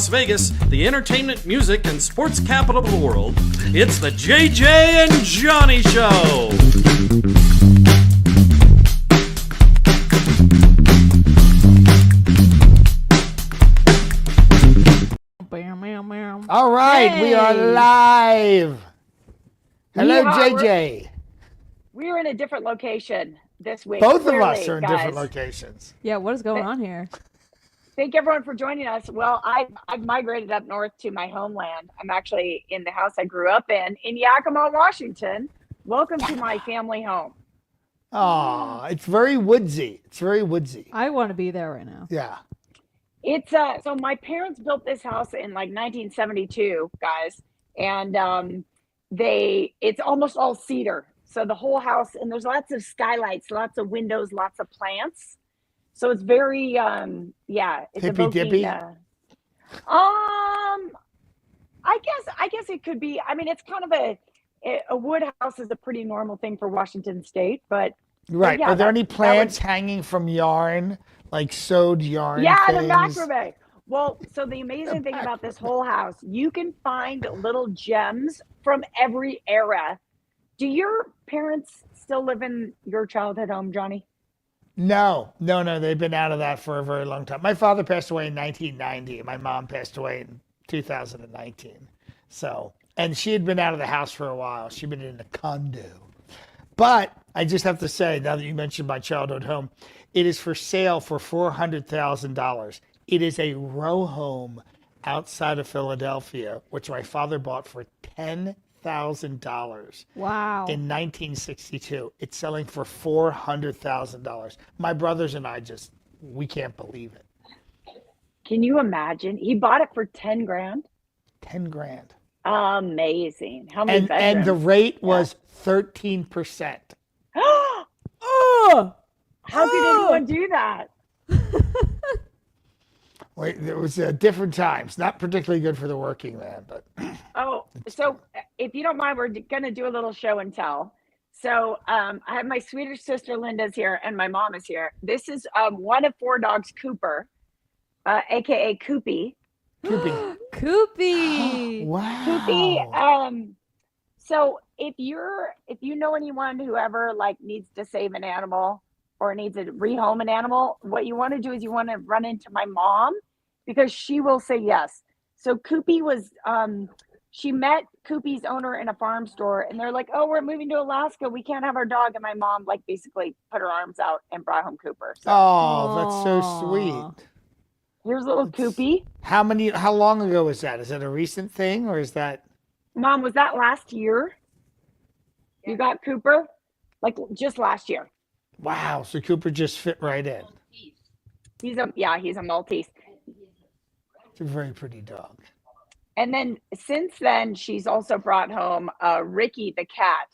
Las Vegas, the entertainment, music, and sports capital of the world, it's the JJ and Johnny Show. All right, we are live. Hello, JJ. We're in a different location this week. Both of us are in different locations. Yeah, what is going on here? Thank everyone for joining us. Well, I've migrated up north to my homeland. I'm actually in the house I grew up in Yakima, Washington. Welcome to my family home. Oh, it's very woodsy. It's very woodsy. I want to be there right now. Yeah. It's so my parents built this house in like 1972, guys, and it's almost all cedar. So the whole house, and there's lots of skylights, lots of windows, lots of plants. So it's very it's hippy dippy. I guess it could be. I mean, it's kind of a wood house is a pretty normal thing for Washington State, but right. Yeah, are there any plants hanging from yarn, like sewed yarn? Yeah, things? the macrame. Well, so the amazing thing about this whole house, you can find little gems from every era. Do your parents still live in your childhood home, Johnny? No. They've been out of that for a very long time. My father passed away in 1990, and my mom passed away in 2019. So, and she had been out of the house for a while. She'd been in a condo. But I just have to say, now that you mentioned my childhood home, it is for sale for $400,000. It is a row home outside of Philadelphia, which my father bought for $10,000. Wow. In 1962. It's selling for $400,000. My brothers and I we can't believe it. Can you imagine? He bought it for 10 grand. 10 grand. Amazing. How many bedrooms? And the rate was 13%. Oh! How could anyone do that? Wait, there was different times. Not particularly good for the working man, but. Oh, so if you don't mind, we're going to do a little show and tell. So I have my Swedish sister Linda's here, and my mom is here. This is one of four dogs, Cooper, aka Koopy. Koopy. Wow. Koopy. So if you know anyone who ever needs to save an animal or needs to rehome an animal, what you want to do is you want to run into my mom because she will say yes. So Koopy was, she met Koopy's owner in a farm store, and they're like, "Oh, we're moving to Alaska. We can't have our dog." And my mom basically put her arms out and brought home Cooper. So, that's so sweet. Here's little Koopy. How long ago was that? Is that a recent thing, or is that? Mom, was that last year? Yeah. You got Cooper? Just last year. Wow. So Cooper just fit right in. He's a Maltese. It's a very pretty dog. And then since then, she's also brought home Ricky the cat.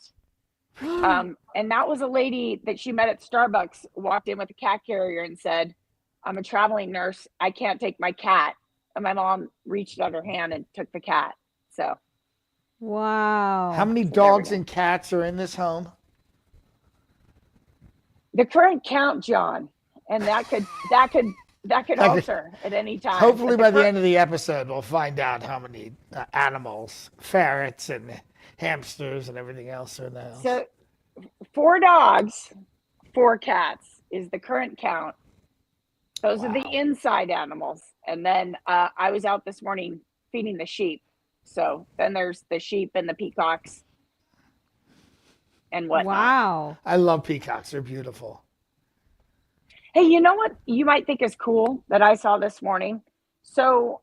And that was a lady that she met at Starbucks, walked in with a cat carrier and said, "I'm a traveling nurse. I can't take my cat." And my mom reached out her hand and took the cat. So. Wow. How many dogs and cats are in this home? The current count, John, and that could alter at any time. Hopefully by the end of the episode, we'll find out how many animals, ferrets and hamsters and everything else are in the house. So 4 dogs, 4 cats is the current count. Those are the inside animals. And then I was out this morning feeding the sheep. So then there's the sheep and the peacocks and whatnot. Wow. I love peacocks. They're beautiful. Hey, you know what you might think is cool that I saw this morning? So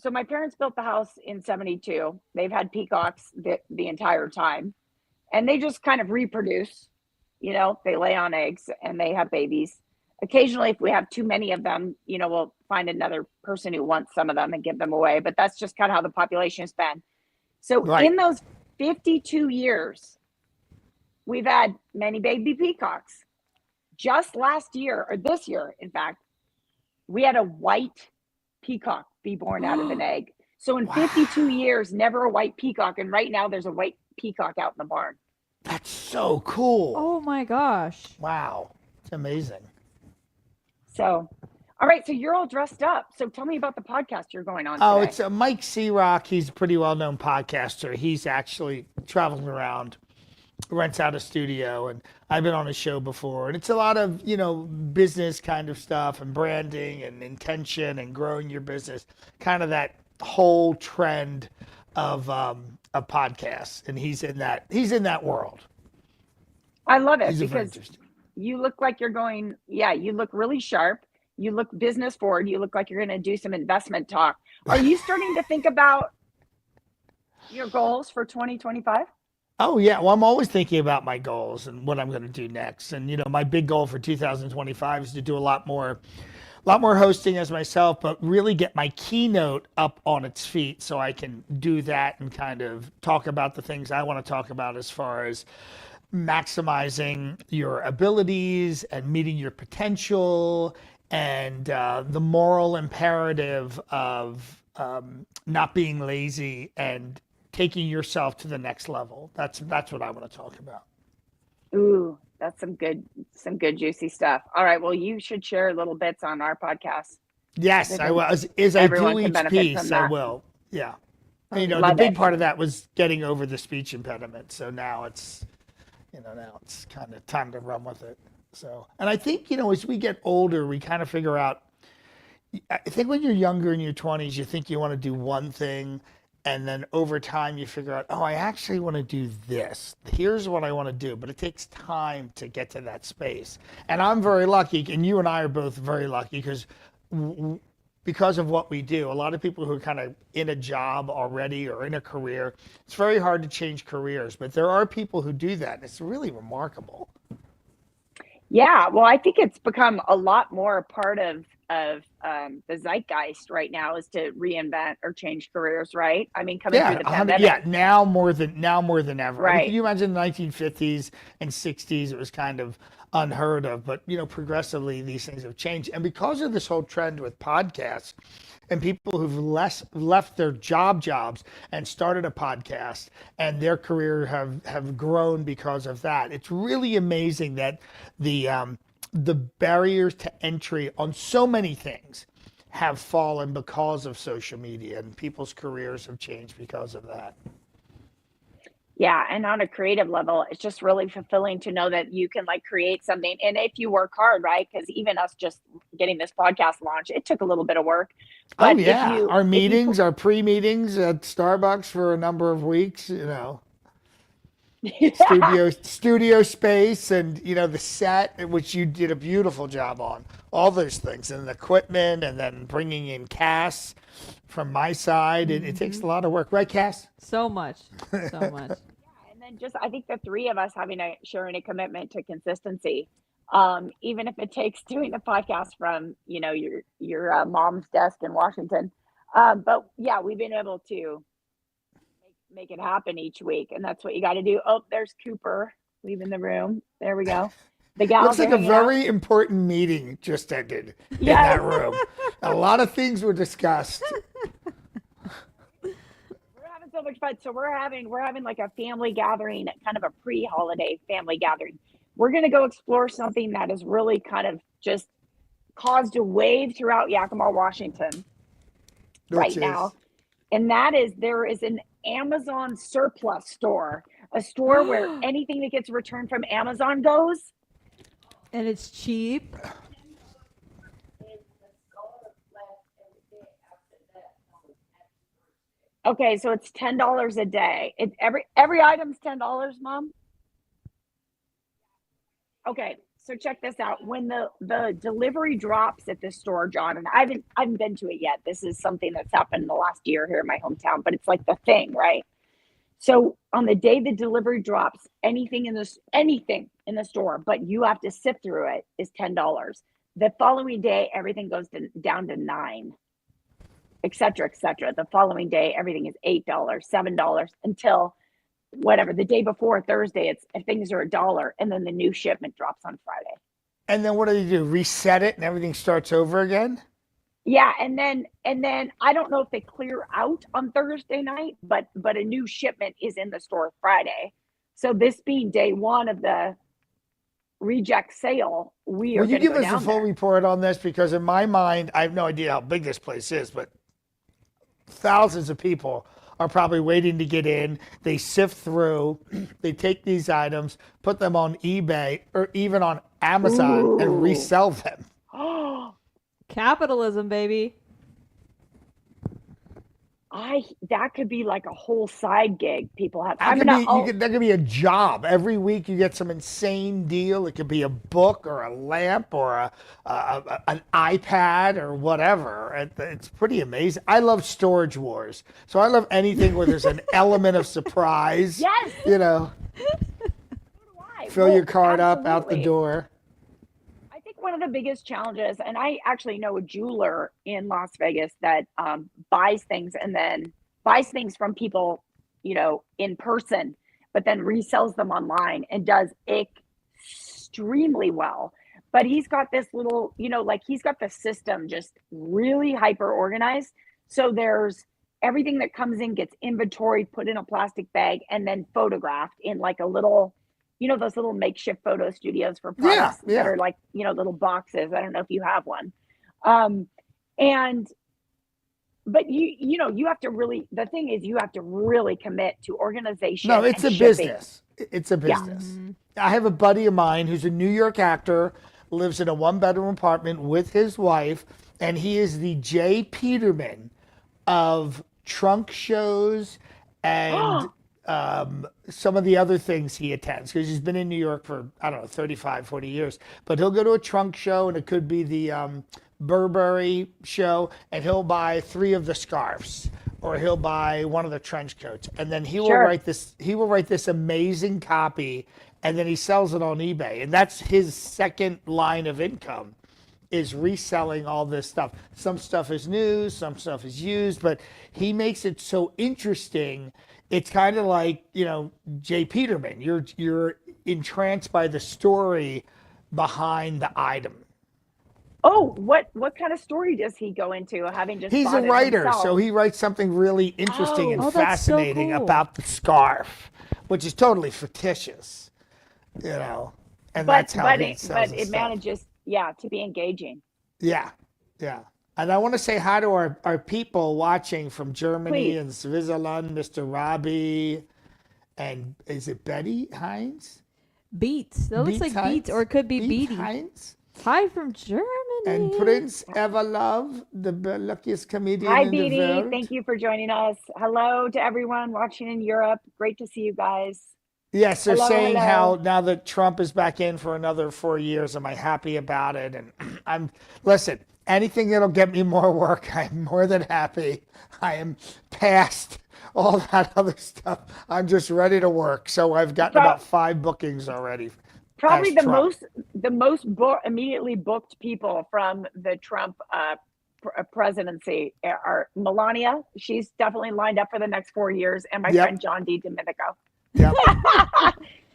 my parents built the house in 72. They've had peacocks the entire time. And they just kind of reproduce. They lay on eggs and they have babies. Occasionally, if we have too many of them, we'll find another person who wants some of them and give them away. But that's just kind of how the population has been. So in those 52 years, we've had many baby peacocks. Just last year, or this year, in fact, we had a white peacock be born out of an egg. So in 52 years, never a white peacock. And right now there's a white peacock out in the barn. That's so cool. Oh my gosh. Wow. It's amazing. So, all All right, so you're all dressed up. So tell me about the podcast you're going on Oh, today. it's Mike Searock. He's a pretty well-known podcaster. He's actually traveling around, rents out a studio, and I've been on his show before. And it's a lot of, business kind of stuff and branding and intention and growing your business, kind of that whole trend of podcasts. And he's in that world. I love it He's very because interesting. you look like you're going, you look really sharp. You look business forward. You look like you're going to do some investment talk. Are you starting to think about your goals for 2025? Oh yeah, well I'm always thinking about my goals and what I'm going to do next. And my big goal for 2025 is to do a lot more hosting as myself, but really get my keynote up on its feet so I can do that and kind of talk about the things I want to talk about as far as maximizing your abilities and meeting your potential and the moral imperative of not being lazy and taking yourself to the next level. That's what I want to talk about. Ooh, that's some good juicy stuff. All right, well, you should share little bits on our podcast. Yes, I will. As I do each piece, I will. Yeah. The big part of that was getting over the speech impediment. So now it's kind of time to run with it. So, and I think, as we get older, we kind of figure out, I think when you're younger in your 20s, you think you want to do one thing. And then over time, you figure out, oh, I actually want to do this. Here's what I want to do. But it takes time to get to that space. And I'm very lucky, and you and I are both very lucky because of what we do. A lot of people who are kind of in a job already or in a career, it's very hard to change careers. But there are people who do that. And it's really remarkable. Yeah, well, I think it's become a lot more a part of the zeitgeist right now is to reinvent or change careers, right? I mean, coming through the pandemic. Yeah, now more than ever. Right. I mean, can you imagine the 1950s and 60s? It was kind of unheard of, but progressively these things have changed. And because of this whole trend with podcasts and people who've left their jobs and started a podcast and their career have grown because of that, it's really amazing that the barriers to entry on so many things have fallen because of social media, and people's careers have changed because of that. Yeah, and on a creative level, it's just really fulfilling to know that you can create something. And if you work hard, right? Because even us just getting this podcast launched, it took a little bit of work. But our pre-meetings at Starbucks for a number of weeks, studio space and the set, which you did a beautiful job on, all those things, and the equipment, and then bringing in Cass from my side. It takes a lot of work, right, Cass? So much. Yeah, and then just I think the three of us sharing a commitment to consistency, even if it takes doing a podcast from your mom's desk in Washington, but yeah, we've been able to make it happen each week, and that's what you got to do. Oh, there's Cooper leaving the room. There we go. The gals looks like a very important meeting just ended in that room. A lot of things were discussed. We're having so much fun. So we're having like a family gathering, kind of a pre-holiday family gathering. We're going to go explore something that has really kind of just caused a wave throughout Yakima, Washington right now. And that is, there is an Amazon surplus store, a store where anything that gets returned from Amazon goes. And it's cheap. Okay, so it's $10 a day. Every item's $10, Mom? Okay, so check this out. When the delivery drops at this store, John, and I haven't been to it yet. This is something that's happened in the last year here in my hometown, but it's like the thing, right? So on the day the delivery drops, anything in the store, but you have to sift through it, is $10. The following day, everything goes down to $9, et cetera, et cetera. The following day, everything is $8, $7 until whatever, the day before Thursday, things are $1, and then the new shipment drops on Friday. And then what do? Reset it and everything starts over again? Yeah, and then I don't know if they clear out on Thursday night, but a new shipment is in the store Friday. So this being day one of the reject sale, we are Will you going to give go us a down full there. report on this? Because in my mind, I have no idea how big this place is, but thousands of people are probably waiting to get in. They sift through, they take these items, put them on eBay or even on Amazon and Ooh. resell them. Capitalism, baby. That could be like a whole side gig people have. That could be a job. Every week you get some insane deal. It could be a book or a lamp or an iPad or whatever. It's pretty amazing. I love storage wars. So I love anything where there's an element of surprise. Yes. You know, So do I. fill Well, your card up out the absolutely. door. I think one of the biggest challenges, and I actually know a jeweler in Las Vegas that buys things from people, in person, but then resells them online and does extremely well. But he's got this little, he's got the system just really hyper organized. So there's everything that comes in gets inventoried, put in a plastic bag, and then photographed in like a little, those little makeshift photo studios for products that are like, little boxes. I don't know if you have one. But you have to really, the thing is you have to really commit to organization. No, it's a shipping. business. It's a business. I have a buddy of mine who's a New York actor, lives in a 1-bedroom apartment with his wife, and he is the Jay Peterman of trunk shows and some of the other things he attends, because he's been in New York for, I don't know, 35, 40 years. But he'll go to a trunk show, and it could be the Burberry show, and he'll buy 3 of the scarves, or he'll buy one of the trench coats, and then he will write this amazing copy, and then he sells it on eBay, and that's his second line of income, is reselling all this stuff. Some stuff is new, some stuff is used, but he makes it so interesting. It's kind of like, Jay Peterman. You're entranced by the story behind the item. Oh, what kind of story does he go into? Having just He's a bought it writer, himself? so he writes something really interesting and Oh, that's so fascinating cool. about the scarf, which is totally fictitious, and that's how he sells his it stuff. manages, to be engaging. Yeah. And I want to say hi to our people watching from Germany Please. and Switzerland, Mr. Robbie, and is it Betty Hines? Beats. That looks like Hines? Beats, or it could be Beat Beatty. Hines? Hi from Germany. And Prince Everlove, the luckiest comedian Hi, in the Beatty. world. Thank you for joining us. Hello to everyone watching in Europe. Great to see you guys. Yes, they're Hello, saying hello. how now that Trump is back in for another 4 years, am I happy about it? And listen, anything that'll get me more work, I'm more than happy. I am past all that other stuff. I'm just ready to work. So I've gotten about 5 bookings already. Probably as the Trump. most immediately booked people from the Trump presidency are Melania. She's definitely lined up for the next 4 years, and my friend John D. Domenico. Yep.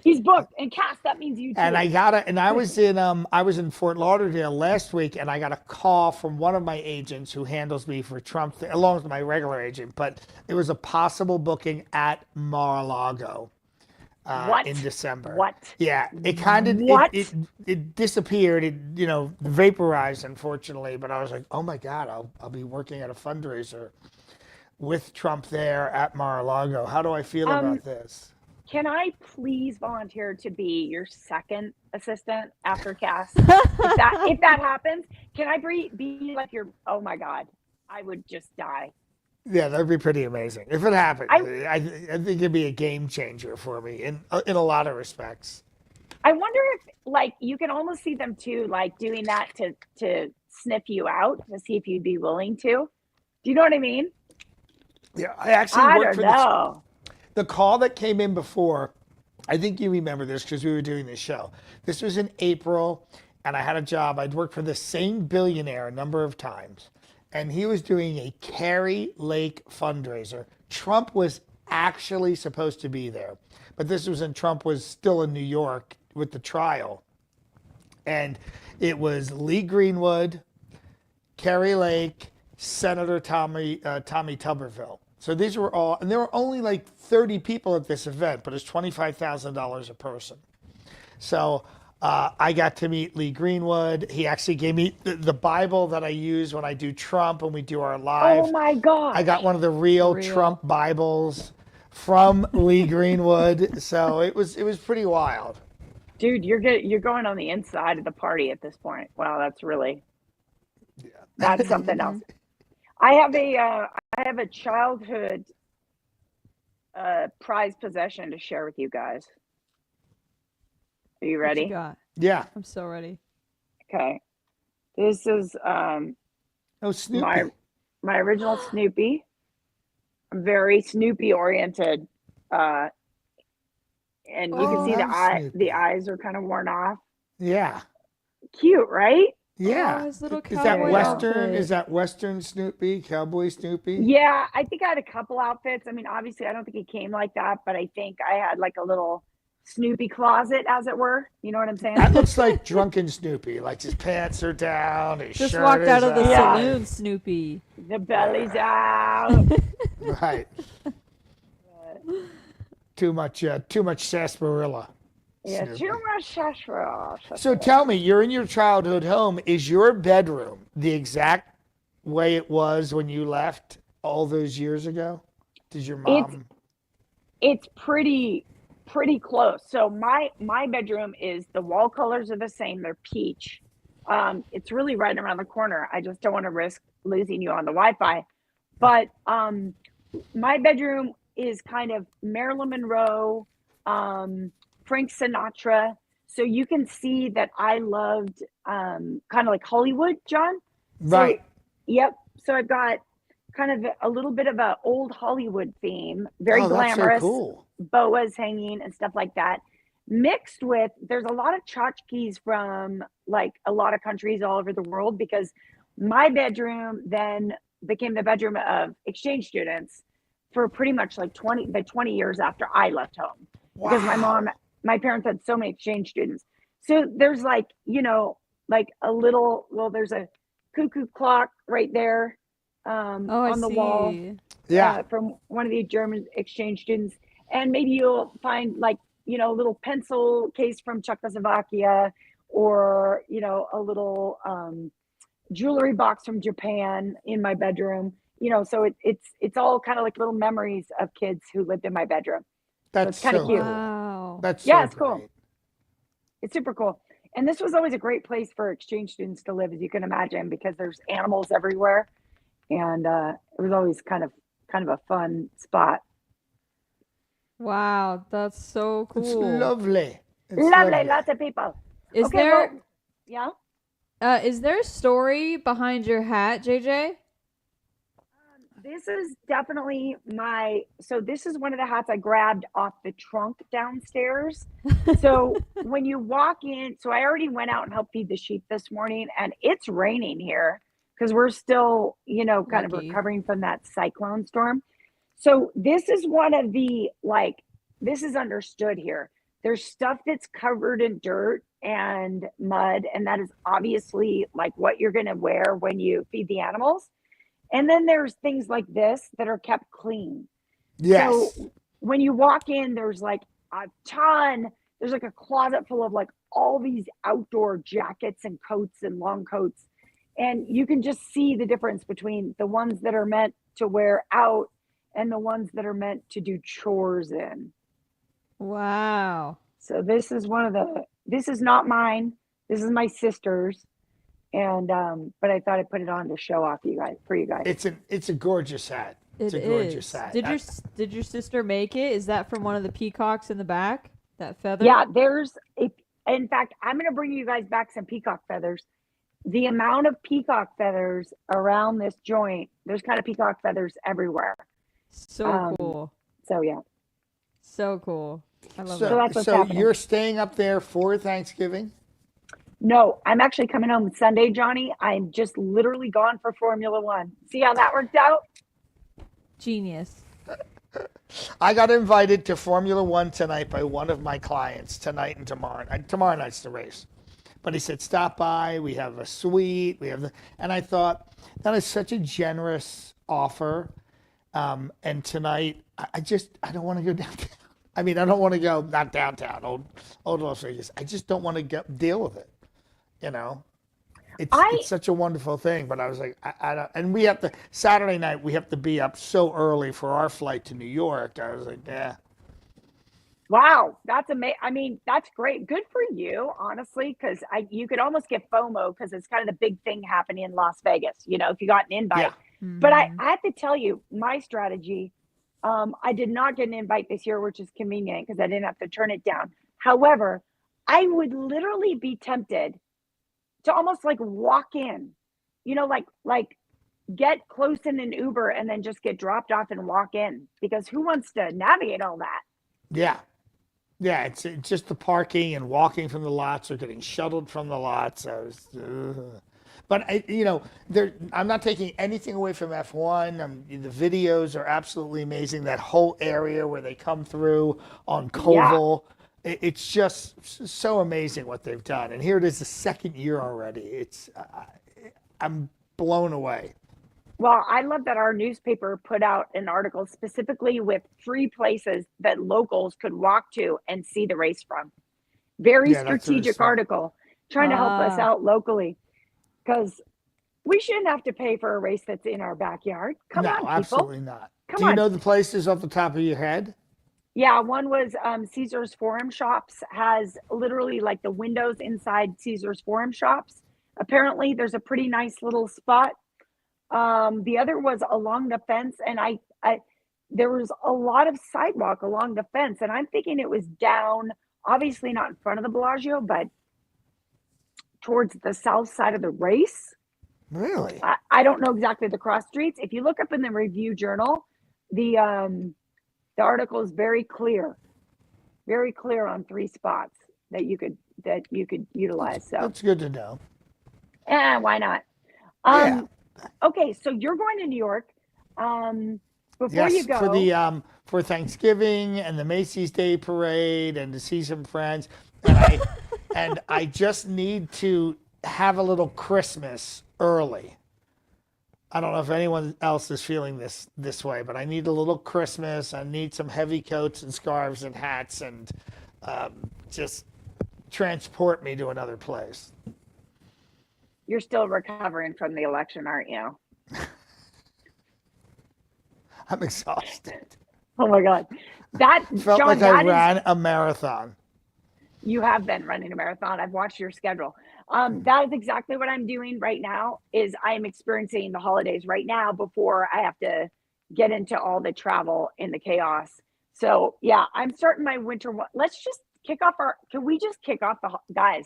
He's booked. And Cass, that means you too. And I was in Fort Lauderdale last week, and I got a call from one of my agents who handles me for Trump, along with my regular agent. But it was a possible booking at Mar-a-Lago in December. What? Yeah, it kind of What? it disappeared. It vaporized, unfortunately. But I was like, oh my God, I'll be working at a fundraiser with Trump there at Mar-a-Lago. How do I feel about this? Can I please volunteer to be your second assistant after Cass? if that happens, can I be like your? Oh my God, I would just die. Yeah, that'd be pretty amazing if it happened. I think it'd be a game changer for me in a lot of respects. I wonder if you can almost see them too, doing that to sniff you out to see if you'd be willing to. Do you know what I mean? Yeah, I actually worked for know. The call that came in before. I think you remember this because we were doing this show. This was in April, and I had a job. I'd worked for the same billionaire a number of times, and he was doing a Carrie Lake fundraiser. Trump was actually supposed to be there, but this was when Trump was still in New York with the trial. And it was Lee Greenwood, Carrie Lake, Senator Tommy Tuberville. So these were all, and there were only like 30 people at this event, but it's $25,000 a person. So I got to meet Lee Greenwood. He actually gave me the Bible that I use when I do Trump and we do our live. Oh my gosh. I got one of the real Trump Bibles from Lee Greenwood. So it was pretty wild. Dude, you're going on the inside of the party at this point. Wow, that's something else. I have a childhood prized possession to share with you guys. Are you What ready? you got? Yeah. I'm so ready. Okay. This is Snoopy. my original Snoopy. I'm very Snoopy oriented. And you can see the eyes are kind of worn off. Yeah. Cute, right? Yeah. Oh, his little Is that cowboy Western? outfit. Is that Western Snoopy? Cowboy Snoopy? Yeah, I think I had a couple outfits. I mean, obviously, I don't think it came like that, but I think I had like a little Snoopy closet, as it were. You know what I'm saying? That looks like drunken Snoopy. Like his pants are down, his Just shirt walked out is of the out. saloon, Snoopy. The belly's out. Right. Too much sarsaparilla. Yeah, Snoopy. too much sarsaparilla. So tell me, you're in your childhood home. Is your bedroom the exact way it was when you left all those years ago? Did your mom? It's pretty close. So my bedroom is, the wall colors are the same. They're peach. It's really right around the corner. I just don't want to risk losing you on the Wi-Fi. But my bedroom is kind of Marilyn Monroe, Frank Sinatra. So you can see that I loved kind of like Hollywood, John. Right. So, yep. So I've got kind of a little bit of a old Hollywood theme, very glamorous. That's so cool. Boas hanging and stuff like that, mixed with, there's a lot of tchotchkes from like a lot of countries all over the world, because my bedroom then became the bedroom of exchange students for pretty much like 20 years after I left home. Wow. Because my parents had so many exchange students. So there's like, like a little, there's a cuckoo clock right there on the wall. Yeah. From one of the German exchange students. And maybe you'll find like, a little pencil case from Czechoslovakia, or, a little jewelry box from Japan in my bedroom. So it's all kind of like little memories of kids who lived in my bedroom. That's so it's kind of cute. Wow. That's it's great. cool. It's super cool. And this was always a great place for exchange students to live, as you can imagine, because there's animals everywhere. And it was always kind of a fun spot. Wow, that's so cool. It's lovely. Lovely, lots of people. Is there yeah? Is there a story behind your hat, JJ? This is definitely this is one of the hats I grabbed off the trunk downstairs. So when you walk in, so I already went out and helped feed the sheep this morning, and it's raining here because we're still, kind of recovering from that cyclone storm. So this is one of the, this is understood here. There's stuff that's covered in dirt and mud, and that is obviously like what you're going to wear when you feed the animals. And then there's things like this that are kept clean. Yes. So when you walk in, there's like a ton, there's like a closet full of like all these outdoor jackets and coats and long coats. And you can just see the difference between the ones that are meant to wear out and the ones that are meant to do chores in. Wow. So this is this is not mine. This is my sister's. And but I thought I'd put it on to show off for you guys. It's a gorgeous hat. It's a gorgeous hat. Did your sister make it? Is that from one of the peacocks in the back? That feather? Yeah, in fact, I'm going to bring you guys back some peacock feathers. The amount of peacock feathers around this joint, there's kind of peacock feathers everywhere. So cool. So yeah. So cool. I love So that's what's So happening. you're staying up there for Thanksgiving? No, I'm actually coming home Sunday, Johnny. I'm just literally gone for Formula One. See how that worked out? Genius. I got invited to Formula One tonight by one of my clients, tonight and tomorrow. Tomorrow night's the race. But he said, stop by. We have a suite. And I thought, that is such a generous offer. And tonight, I don't want to go downtown. I mean, I don't want to go, not downtown, old Las Vegas. I just don't want to deal with it, you know? It's such a wonderful thing, but I was like, I don't, and we have to, Saturday night, we have to be up so early for our flight to New York. I was like, yeah. Wow, that's amazing. I mean, that's great. Good for you, honestly, because you could almost get FOMO because it's kind of the big thing happening in Las Vegas, if you got an invite. Yeah. But I have to tell you, my strategy, I did not get an invite this year, which is convenient because I didn't have to turn it down. However, I would literally be tempted to almost like walk in, like get close in an Uber and then just get dropped off and walk in, because who wants to navigate all that? Yeah. Yeah, it's just the parking and walking from the lots or getting shuttled from the lots. But I'm not taking anything away from F1. The videos are absolutely amazing. That whole area where they come through on Koval, it's just so amazing what they've done. And here it is, the second year already. I'm blown away. Well, I love that our newspaper put out an article specifically with 3 places that locals could walk to and see the race from. Very strategic article, trying to help us out locally, because we shouldn't have to pay for a race that's in our backyard. Come on, people. Absolutely not. Come Do you on. know the places off the top of your head? Yeah, one was Caesar's Forum Shops, has literally like the windows inside Caesar's Forum Shops. Apparently, there's a pretty nice little spot. The other was along the fence, and I there was a lot of sidewalk along the fence, and I'm thinking it was down, obviously not in front of the Bellagio, but towards the south side of the race. Really? I don't know exactly the cross streets. If you look up in the Review Journal, the article is very clear on 3 spots that you could utilize. So that's good to know. Why not? Yeah. Okay, so you're going to New York. Before you go, for Thanksgiving and the Macy's Day Parade and to see some friends, and I just need to have a little Christmas early. I don't know if anyone else is feeling this way, but I need a little Christmas. I need some heavy coats and scarves and hats, and just transport me to another place. You're still recovering from the election, aren't you? I'm exhausted. Oh my God. That felt John, like I ran a marathon. You have been running a marathon. I've watched your schedule. That is exactly what I'm doing right now. Is I'm experiencing the holidays right now before I have to get into all the travel and the chaos. So yeah, I'm starting my winter. Let's just kick off can we just kick off guys?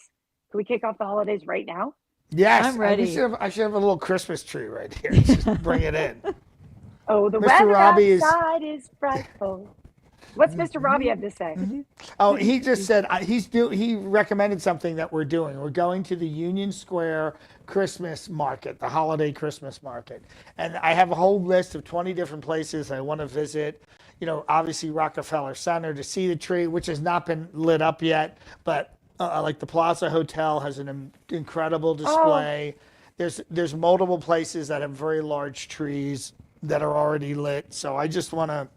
Can we kick off the holidays right now? Yes, I'm ready. I should have a little Christmas tree right here. Just bring it in. Oh, the Mr. weather Robbie outside is frightful. What's Mr. Robbie have to say? Oh, he just said he recommended something that we're doing. We're going to the Union Square Christmas market, the holiday Christmas market. And I have a whole list of 20 different places I want to visit. Obviously Rockefeller Center to see the tree, which has not been lit up yet, but like the Plaza Hotel has an incredible display. There's multiple places that have very large trees that are already lit. So I just want to,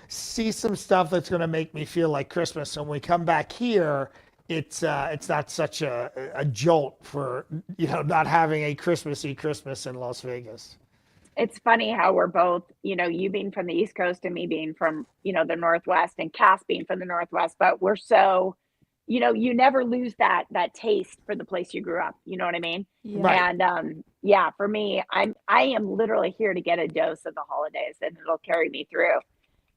see some stuff that's going to make me feel like Christmas. So when we come back here, it's not such a jolt for, not having a Christmassy Christmas in Las Vegas. It's funny how we're both, you being from the East Coast and me being from, the Northwest, and Cass being from the Northwest, but we're so, you never lose that taste for the place you grew up. You know what I mean? Yeah. Right. And for me, I am literally here to get a dose of the holidays, and it'll carry me through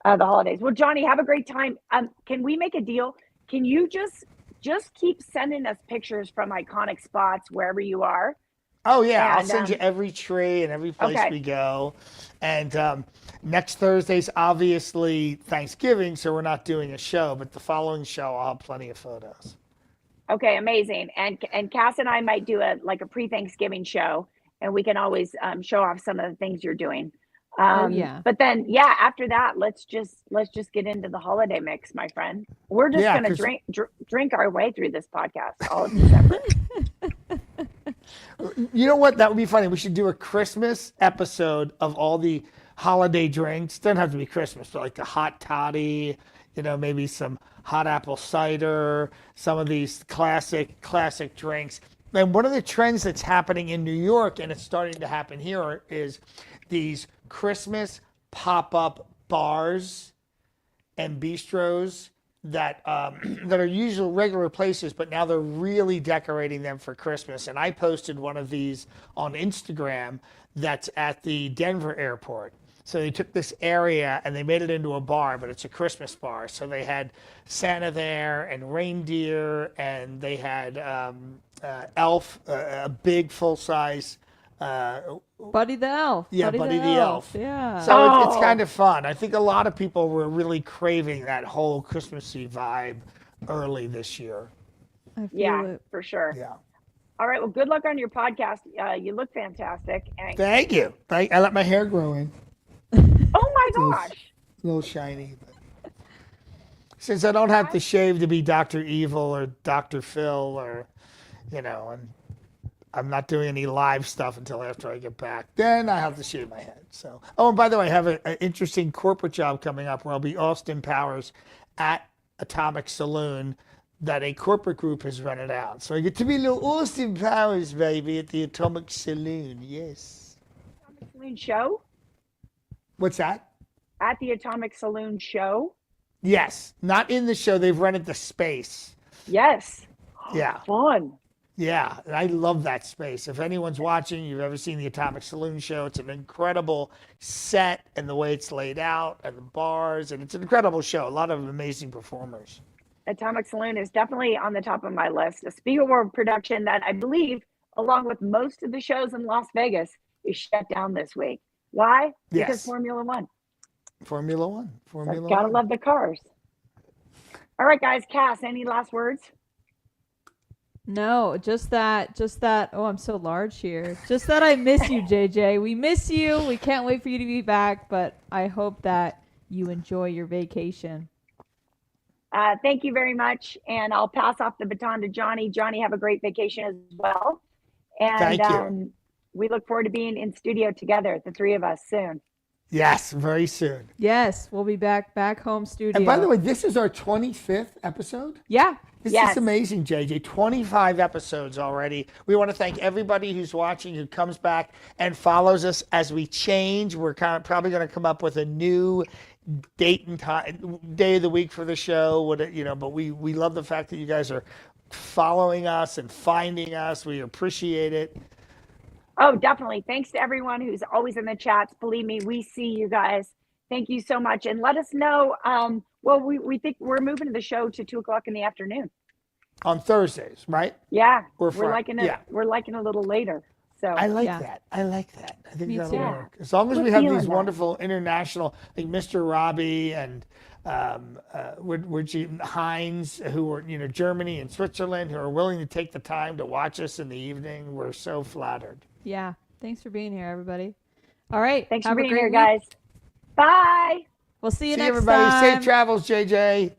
the holidays. Well, Johnny, have a great time. Can we make a deal? Can you just keep sending us pictures from iconic spots wherever you are? Oh yeah, I'll send you every tree and every place we go. And next Thursday's obviously Thanksgiving, so we're not doing a show, but the following show I'll have plenty of photos. Okay, amazing. And Cass and I might do a pre-Thanksgiving show, and we can always show off some of the things you're doing. Yeah. But then after that, let's just get into the holiday mix, my friend. We're just gonna drink our way through this podcast all of December. You know what? That would be funny. We should do a Christmas episode of all the holiday drinks. Doesn't have to be Christmas, but like the hot toddy, maybe some hot apple cider, some of these classic drinks. And one of the trends that's happening in New York, and it's starting to happen here, is these Christmas pop-up bars and bistros that that are usual regular places, but now they're really decorating them for Christmas. And I posted one of these on Instagram that's at the Denver airport. So they took this area and they made it into a bar, but it's a Christmas bar. So they had Santa there and reindeer, and they had Elf, a big full-size. Buddy the Elf. Yeah, Buddy the Elf. Yeah. So it's kind of fun. I think a lot of people were really craving that whole Christmassy vibe early this year. I feel Yeah, it. for sure. Yeah. All right. Well, good luck on your podcast. You look fantastic. And, Thank you. I let my hair grow in. oh my gosh. A little shiny. But since I don't have to shave to be Dr. Evil or Dr. Phil or, and I'm not doing any live stuff until after I get back, then I have to shave my head. So, oh, and by the way, I have an interesting corporate job coming up where I'll be Austin Powers at Atomic Saloon that a corporate group has rented out. So I get to be little Austin Powers, baby, at the Atomic Saloon. Yes. Atomic Saloon show? What's that? At the Atomic Saloon show? Yes. Not in the show. They've rented the space. Yes. Yeah. Fun. Yeah. And I love that space. If anyone's watching, you've ever seen the Atomic Saloon show, it's an incredible set and the way it's laid out and the bars. And it's an incredible show. A lot of amazing performers. Atomic Saloon is definitely on the top of my list. A Spiegelworld production that I believe, along with most of the shows in Las Vegas, is shut down this week. Why? Yes. Because Formula One. Formula One. Gotta love the cars. All right, guys. Cass, any last words? No, just that. Oh, I'm so large here. Just that I miss you, JJ. We miss you. We can't wait for you to be back, but I hope that you enjoy your vacation. Thank you very much. And I'll pass off the baton to Johnny. Johnny, have a great vacation as well. And Thank you. We look forward to being in studio together, the three of us, soon. Yes, very soon. Yes, we'll be back home studio. And by the way, this is our 25th episode. Yeah. This Yes. is amazing, JJ. 25 episodes already. We want to thank everybody who's watching, who comes back and follows us as we change. We're probably going to come up with a new date and time, day of the week for the show. But we love the fact that you guys are following us and finding us. We appreciate it. Oh, definitely. Thanks to everyone who's always in the chats. Believe me, we see you guys. Thank you so much. And let us know. We think we're moving the show to 2:00 in the afternoon. On Thursdays, right? Yeah. Or We're liking it. yeah. We're liking a little later. So I like Yeah. that. I like that. I think Me that'll too. work. As long as We're we have feeling these that. wonderful international, like Mr. Robbie and Heinz, who are, Germany and Switzerland, who are willing to take the time to watch us in the evening. We're so flattered. Yeah. Thanks for being here, everybody. All right. thanks have for a being great here, week. guys. Bye. We'll see you See next everybody. time. Safe travels, JJ.